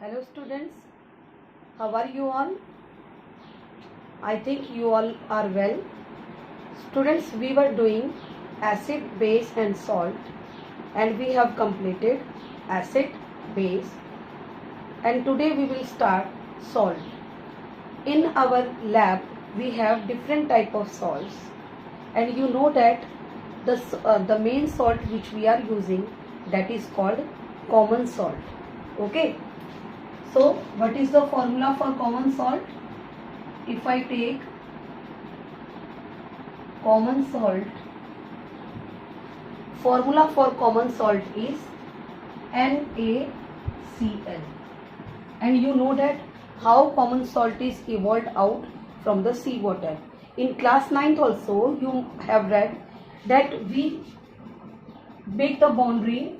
Hello students, how are you all? I think you all are well. Students, we were doing acid, base and salt, and we have completed acid, base, and today we will start salt. In our lab we have different type of salts, and you know that the main salt which we are using, that is called common salt. Okay. So, what is the formula for common salt? If I take common salt, formula for common salt is NaCl. And you know that how common salt is evolved out from the seawater. In class 9th also you have read that we make the boundary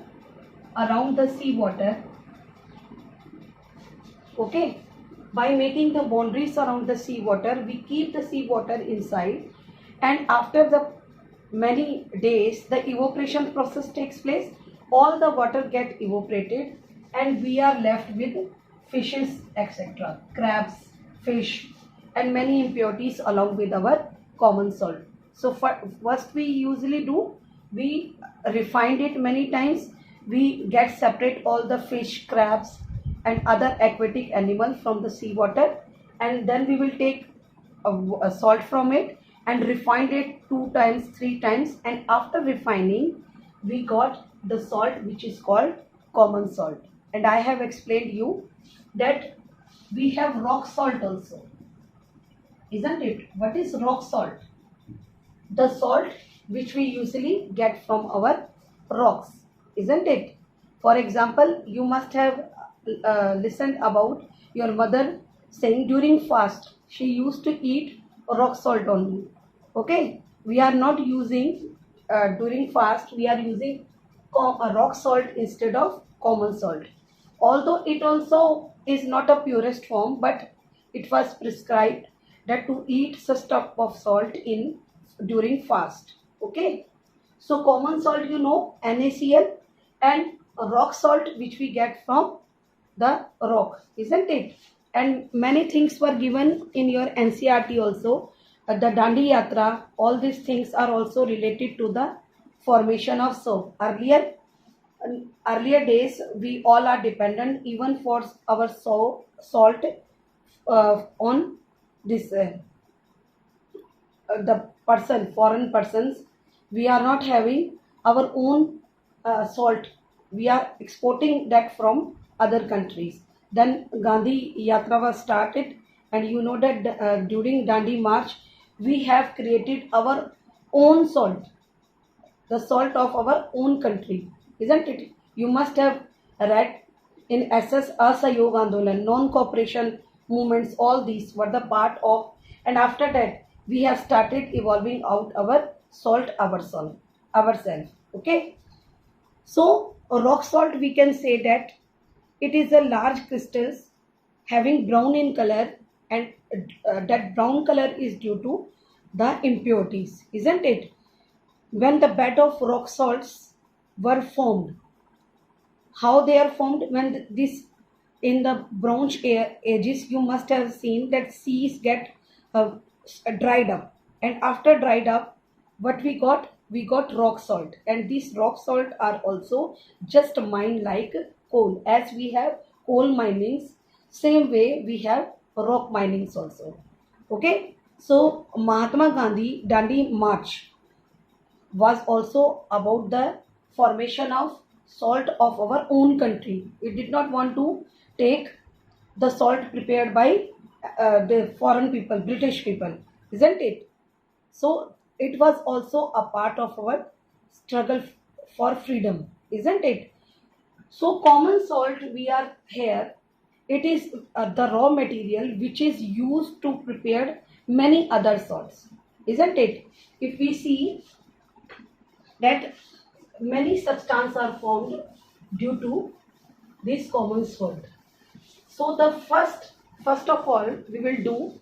around the seawater. Okay, by making the boundaries around the seawater, we keep the seawater inside, and after the many days the evaporation process takes place. All the water get evaporated and we are left with fishes, etc., crabs, fish, and many impurities along with our common salt. So first we usually do, we refined it many times, we get separate all the fish, crabs and other aquatic animals from the seawater, and then we will take a salt from it and refine it 2 times, 3 times, and after refining we got the salt which is called common salt. And I have explained you that we have rock salt also, isn't it? What is rock salt? The salt which we usually get from our rocks, isn't it? For example, you must have listened about your mother saying during fast she used to eat rock salt only. Okay, we are not using during fast, we are using rock salt instead of common salt, although it also is not a purest form, but it was prescribed that to eat such type of salt in during fast. Okay, so common salt, you know, NaCl, and rock salt which we get from the rock, isn't it? And many things were given in your NCERT also. The Dandi Yatra, all these things are also related to the formation of soap. Earlier days, we all are dependent even for our salt on this the foreign persons. We are not having our own salt. We are exporting that from other countries. Then Gandhi Yatra was started, and you know that during Dandi March we have created our own salt, the salt of our own country, isn't it? You must have read in SS Asayog Andolan, non-cooperation movements, all these were the part of, and after that we have started evolving out our salt ourselves. Okay, so rock salt, we can say that it is a large crystals having brown in color, and that brown color is due to the impurities, isn't it? When the bed of rock salts were formed, how they are formed? When this in the bronze ages, you must have seen that seas get uh, dried up, and after dried up, what we got? We got rock salt, and these rock salt are also just mined like coal. As we have coal minings, same way we have rock minings also. Okay, so Mahatma Gandhi Dandi March was also about the formation of salt of our own country. We did not want to take the salt prepared by the foreign people, British people, isn't it? So it was also a part of our struggle for freedom, isn't it? So common salt, we are here, it is the raw material which is used to prepare many other salts, isn't it? If we see that many substances are formed due to this common salt. So the first of all we will do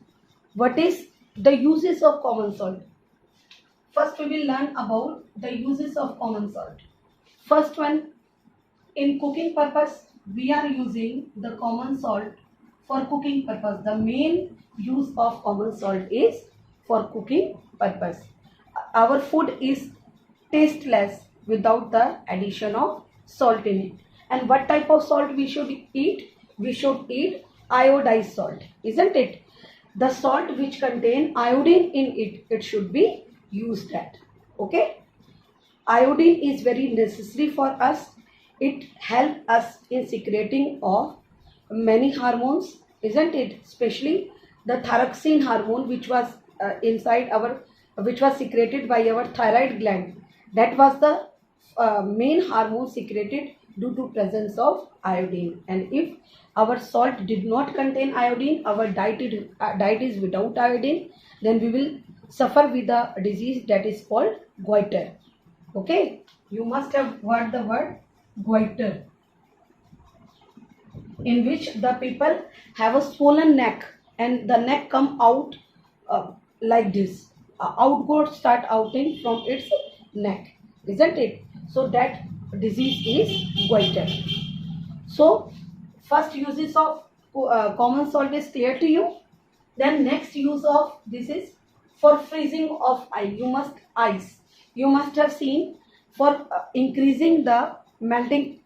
what is the uses of common salt. First we will learn about the uses of common salt. First one, in cooking purpose we are using the common salt for cooking purpose. The main use of common salt is for cooking purpose. Our food is tasteless without the addition of salt in it. And what type of salt we should eat? We should eat iodized salt, isn't it? The salt which contain iodine in it, it should be used at. Okay. Iodine is very necessary for us. It helps us in secreting of many hormones, isn't it? Especially the thyroxine hormone, which was inside our, which was secreted by our thyroid gland. That was the main hormone secreted due to presence of iodine. And if our salt did not contain iodine, our diet is without iodine, then we will suffer with a disease that is called goiter. Okay, you must have heard the word goiter, in which the people have a swollen neck and the neck come out like this. Outgoes start outing from its neck, isn't it? So that disease is goiter. So first uses of common salt is clear to you. Then next use of this is for freezing of ice. You must have seen for increasing the melting,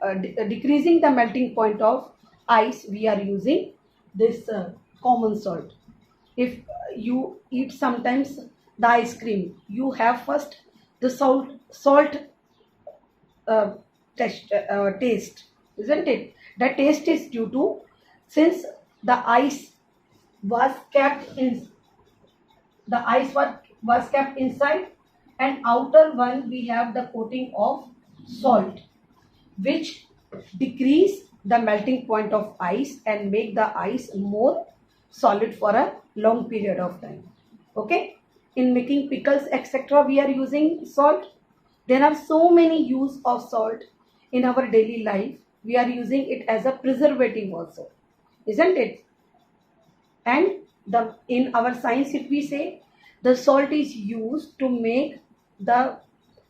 decreasing the melting point of ice, we are using this common salt. If you eat sometimes the ice cream, you have first the salt taste, isn't it? The taste is due to, since the ice was kept in, the ice was kept inside, and outer one we have the coating of salt, which decrease the melting point of ice and make the ice more solid for a long period of time. Okay, in making pickles etc we are using salt. There are so many use of salt in our daily life. We are using it as a preservative also, isn't it? And the in our science, if we say, the salt is used to make the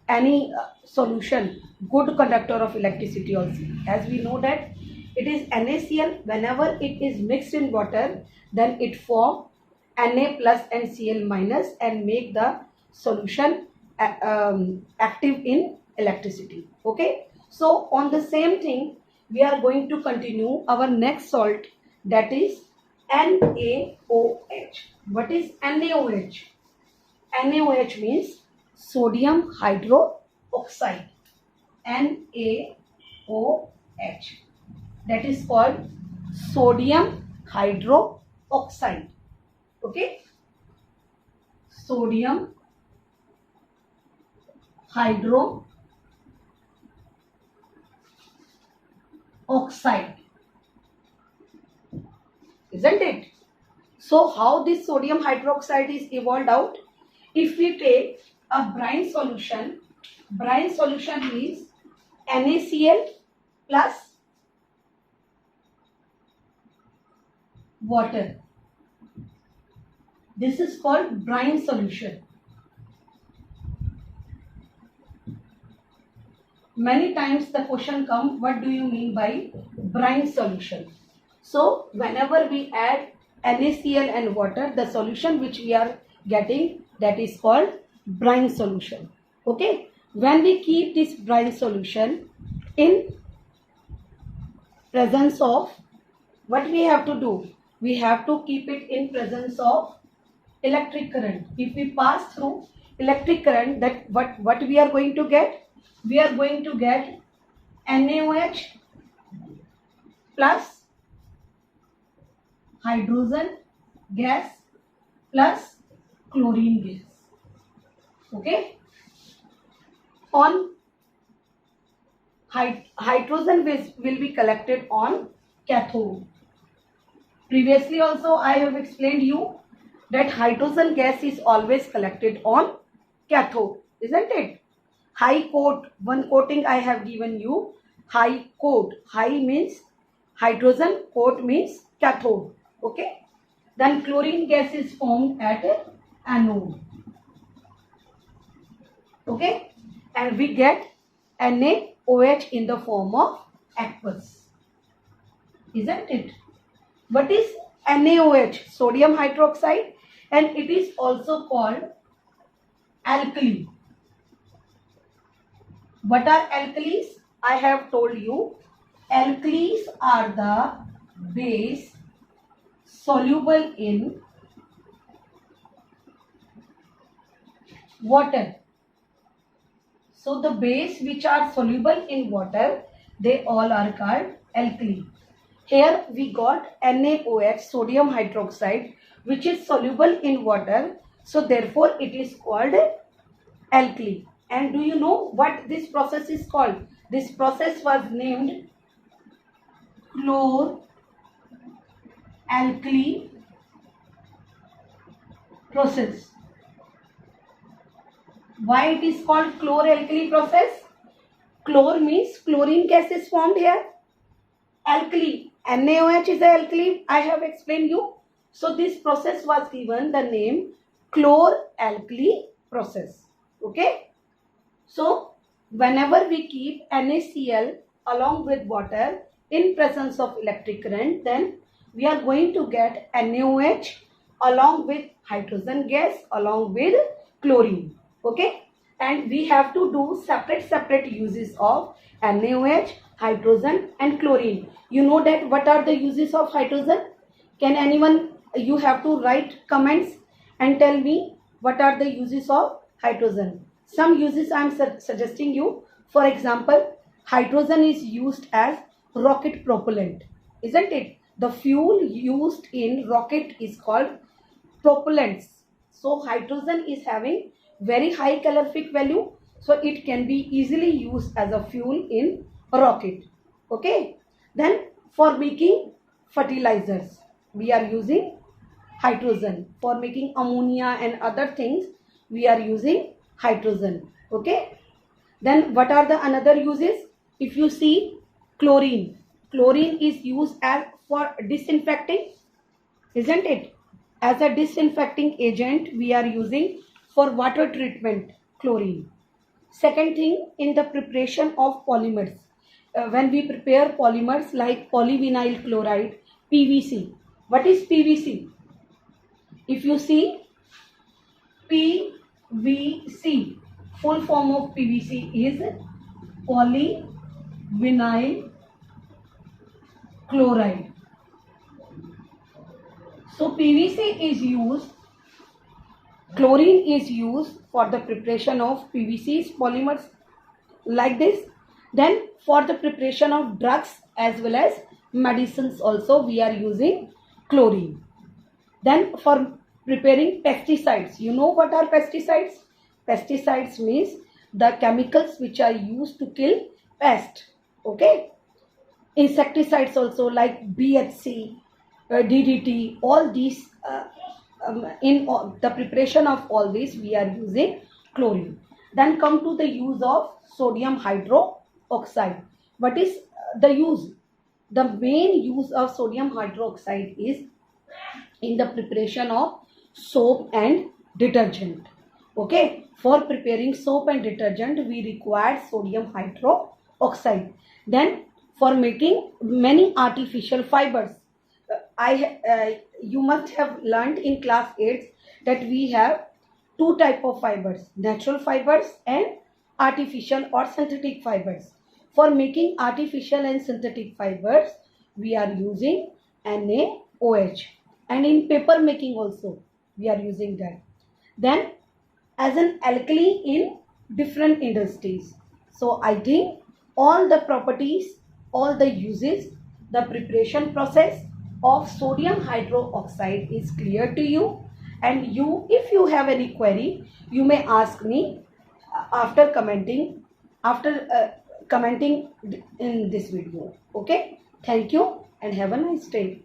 any solution good conductor of electricity also. As we know that it is NaCl, whenever it is mixed in water, then it form Na plus and Cl minus and make the solution active in electricity. Okay, so on the same thing we are going to continue our next salt, that is NaOH. What is NaOH? NaOH means sodium hydroxide. NaOH, that is called sodium hydroxide. Okay, sodium hydroxide, isn't it? So how this sodium hydroxide is evolved out? If we take a brine solution means NaCl plus water. This is called brine solution. Many times the question comes, what do you mean by brine solution? So whenever we add NaCl and water, the solution which we are getting, that is called brine solution. Okay, when we keep this brine solution in presence of, what we have to do? We have to keep it in presence of electric current. If we pass through electric current, that what we are going to get? We are going to get NaOH plus hydrogen gas plus chlorine gas. Okay, on hydrogen will be collected on cathode. Previously also I have explained you that hydrogen gas is always collected on cathode, isn't it? High coat, one coating I have given you, high coat. High means hydrogen, coat means cathode. Okay, then chlorine gas is formed at anode. Okay, and we get NaOH in the form of aqueous. isn't it? What is NaOH? Sodium hydroxide, and it is also called alkali. What are alkalis? I have told you. Alkalis are the base soluble in water. So the base which are soluble in water, they all are called alkali. Here we got NaOH, sodium hydroxide, which is soluble in water. So therefore it is called alkali. And do you know what this process is called? This process was named chlor-alkali process. Why it is called chlor-alkali process? Chlor means chlorine gas is formed here. Alkali, NaOH is an alkali, I have explained you. So this process was given the name chlor-alkali process. Okay. So whenever we keep NaCl along with water in presence of electric current, then we are going to get NaOH along with hydrogen gas along with chlorine. Okay, and we have to do separate uses of NaOH, hydrogen and chlorine. You know that what are the uses of hydrogen? Can anyone, you have to write comments and tell me what are the uses of hydrogen. Some uses I am suggesting you. For example, hydrogen is used as rocket propellant, isn't it? The fuel used in rocket is called propellants. So hydrogen is having very high calorific value, so it can be easily used as a fuel in a rocket. Okay, then for making fertilizers we are using hydrogen. For making ammonia and other things we are using hydrogen. Okay, then what are the another uses? If you see chlorine is used as for disinfecting, isn't it? As a disinfecting agent we are using for water treatment chlorine. Second thing, in the preparation of polymers, when we prepare polymers like polyvinyl chloride, PVC. What is PVC? If you see PVC, full form of PVC is polyvinyl chloride. So PVC is used, chlorine is used for the preparation of PVC's polymers like this. Then for the preparation of drugs as well as medicines also we are using chlorine. Then for preparing pesticides, you know what are pesticides? Pesticides means the chemicals which are used to kill pest. Okay. Insecticides also like BHC, DDT, all these in the preparation of all this we are using chlorine. Then come to the use of sodium hydroxide. What is the use? The main use of sodium hydroxide is in the preparation of soap and detergent. Okay, for preparing soap and detergent we require sodium hydroxide. Then for making many artificial fibers, you must have learned in class 8 that we have two type of fibers, natural fibers and artificial or synthetic fibers. For making artificial and synthetic fibers we are using NaOH, and in paper making also we are using that. Then as an alkali in different industries. So I think all the properties, all the uses, the preparation process of sodium hydroxide is clear to you. And you, if you have any query, you may ask me after commenting in this video. Okay, thank you and have a nice day.